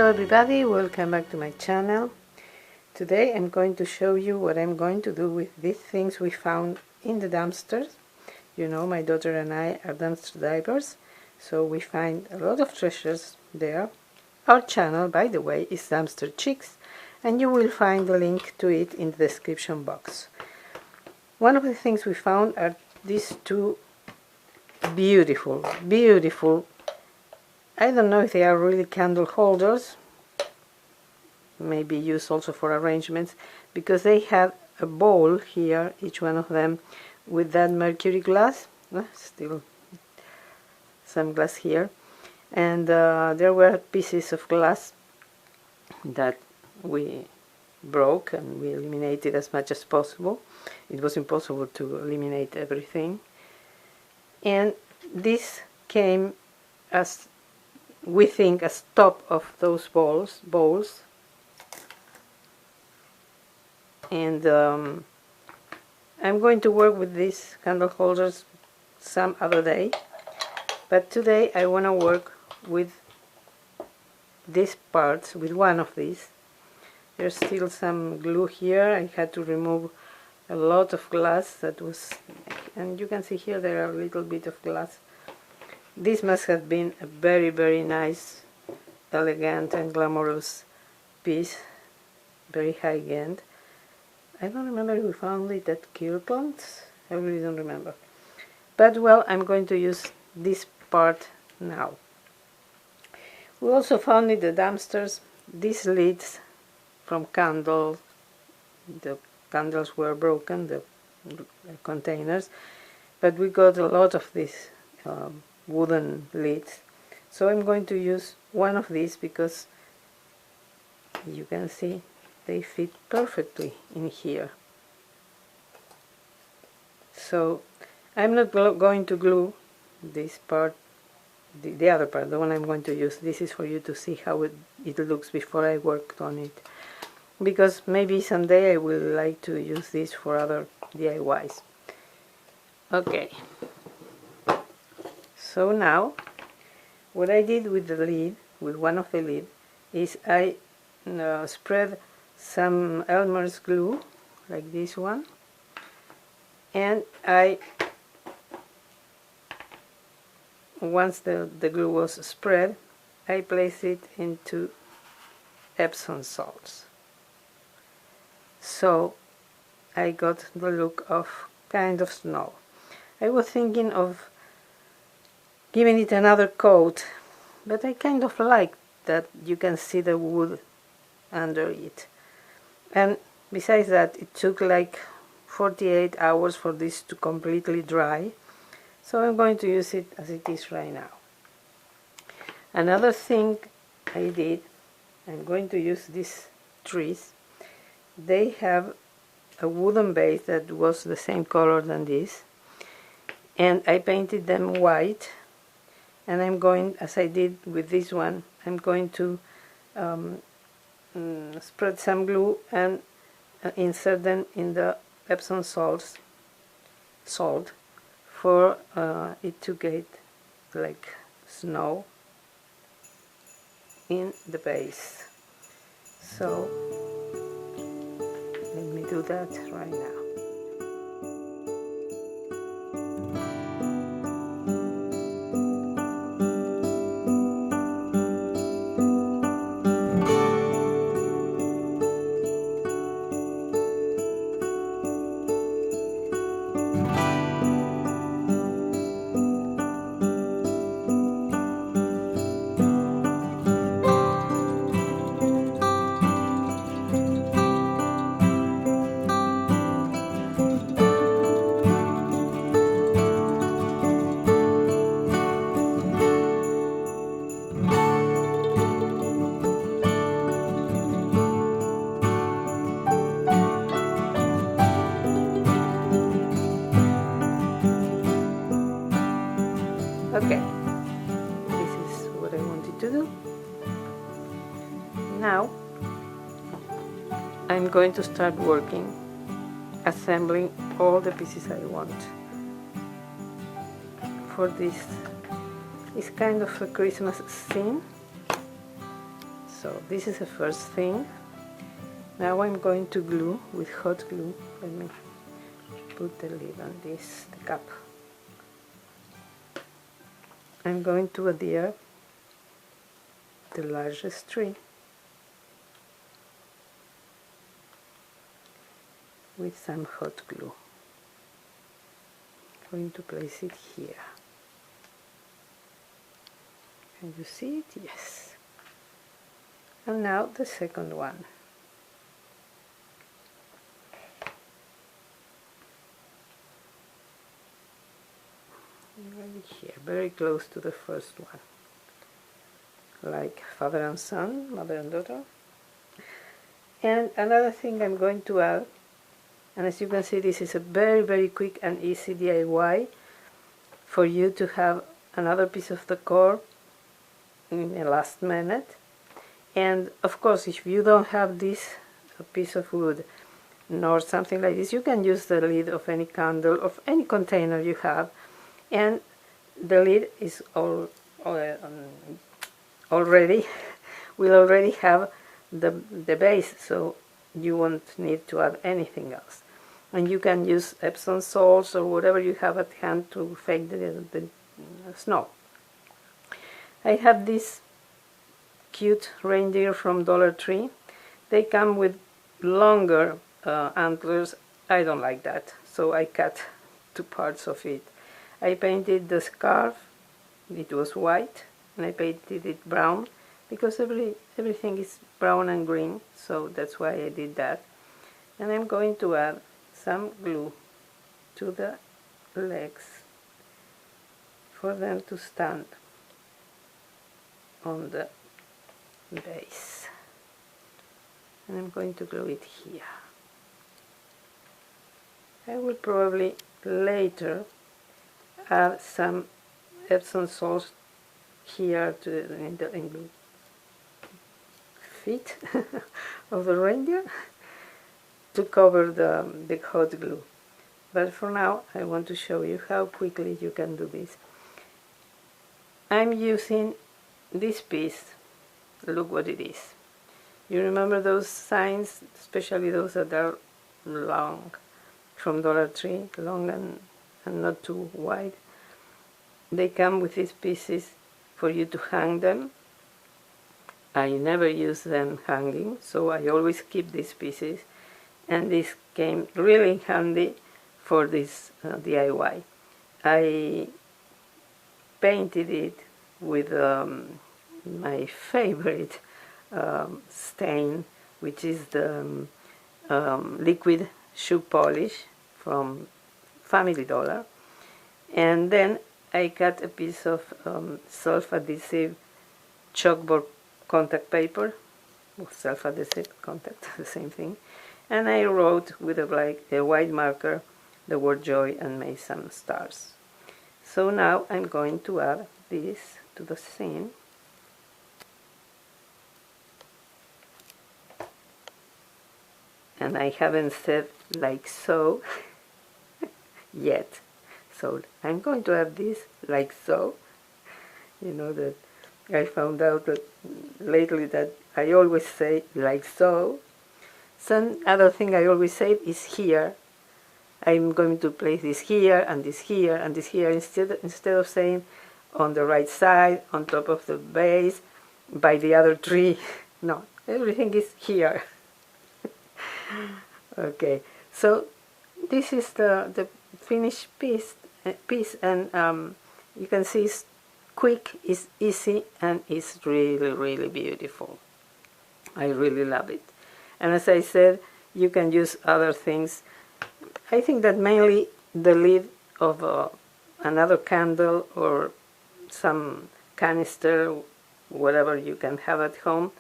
Hello everybody, welcome back to my channel. Today I'm going to show you what I'm going to do with these things we found in the dumpsters. You know, my daughter and I are dumpster divers, so we find a lot of treasures there. Our channel, by the way, is Dumpster Chicks, and you will find the link to it in the description box. One of the things we found are these two beautiful, I don't know if they are really candle holders, maybe used also for arrangements, because they had a bowl here, each one of them, with that mercury glass, still some glass here, and there were pieces of glass that we broke and we eliminated as much as possible. It was impossible to eliminate everything, and this came as, we think, as top of those bowls, and I'm going to work with these candle holders some other day, but today I want to work with these parts, with one of these. There's still some glue here. I had to remove a lot of glass that was, and you can see here there are a little bit of glass. This must have been a very, very nice, elegant and glamorous piece, very high-end. I don't remember if we found it at Kirkland's, I really don't remember. But well, I'm going to use this part now. We also found in the dumpsters these lids from candles. The candles were broken, the containers, but we got a lot of these wooden lids, so I'm going to use one of these because you can see they fit perfectly in here. So I'm not going to glue this part, the other part, the one I'm going to use. This is for you to see how it looks before I worked on it, because maybe someday I will like to use this for other DIYs. Okay. So now, what I did with the lid, with one of the lid, is I spread some Elmer's glue, like this one, and once the glue was spread, I place it into Epsom salts. So I got the look of kind of snow. I was thinking of giving it another coat, but I kind of like that you can see the wood under it. And besides that, it took like 48 hours for this to completely dry, so I'm going to use it as it is right now. Another thing I did, I'm going to use these trees. They have a wooden base that was the same color than this, and I painted them white. And I'm going, as I did with this one, I'm going to spread some glue and insert them in the Epsom salt for it to get like snow in the base. So let me do that right now. Okay, this is what I wanted to do. Now I'm going to start working, assembling all the pieces I want for this. It's kind of a Christmas scene, So this is the first thing. Now I'm going to glue with hot glue. Let me put the lid on this, the cup. I'm going to adhere the largest tree with some hot glue. I'm going to place it here. Can you see it? Yes. And now the second one. Right here, very close to the first one, like father and son, mother and daughter. And another thing I'm going to add, and as you can see, this is a very quick and easy DIY for you to have another piece of decor in the last minute. And of course, if you don't have this piece of wood nor something like this, you can use the lid of any candle, of any container you have, and the lid is already will already have the base, so you won't need to add anything else. And you can use Epsom salts or whatever you have at hand to fake the snow. I have this cute reindeer from Dollar Tree. They come with longer antlers. I don't like that, so I cut 2 parts of it. I painted the scarf, it was white, and I painted it brown, because everything is brown and green, so that's why I did that. And I'm going to add some glue to the legs for them to stand on the base. And I'm going to glue it here. I will probably later add some Epsom salts here in the feet of the reindeer to cover the hot glue. But for now, I want to show you how quickly you can do this. I'm using this piece. Look what it is. You remember those signs, especially those that are long, from Dollar Tree, long and not too wide? They come with these pieces for you to hang them. I never use them hanging, so I always keep these pieces, and this came really handy for this DIY. I painted it with my favorite stain, which is the liquid shoe polish from Family Dollar, and then I cut a piece of self-adhesive chalkboard contact paper, self-adhesive contact, the same thing, and I wrote with a white marker the word joy and made some stars. So now I'm going to add this to the scene. And I haven't said like so yet. So I'm going to add this like so. You know that I found out that lately that I always say like so. Some other thing I always say is here. I'm going to place this here and this here and this here, instead of saying on the right side, on top of the base, by the other tree. No, everything is here. Okay, so this is the finished piece, and you can see it's quick, it's easy, and it's really beautiful. I really love it. And as I said, you can use other things. I think that mainly the lid of another candle or some canister, whatever you can have at home,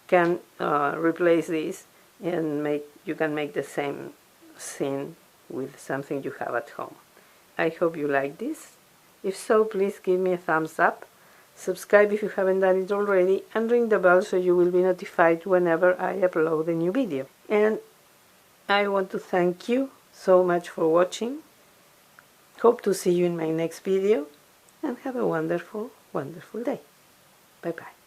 can replace this, and you can make the same scene with something you have at home. I hope you like this. If so, please give me a thumbs up, subscribe if you haven't done it already, and ring the bell so you will be notified whenever I upload a new video. And I want to thank you so much for watching. Hope to see you in my next video, and have a wonderful day. Bye bye.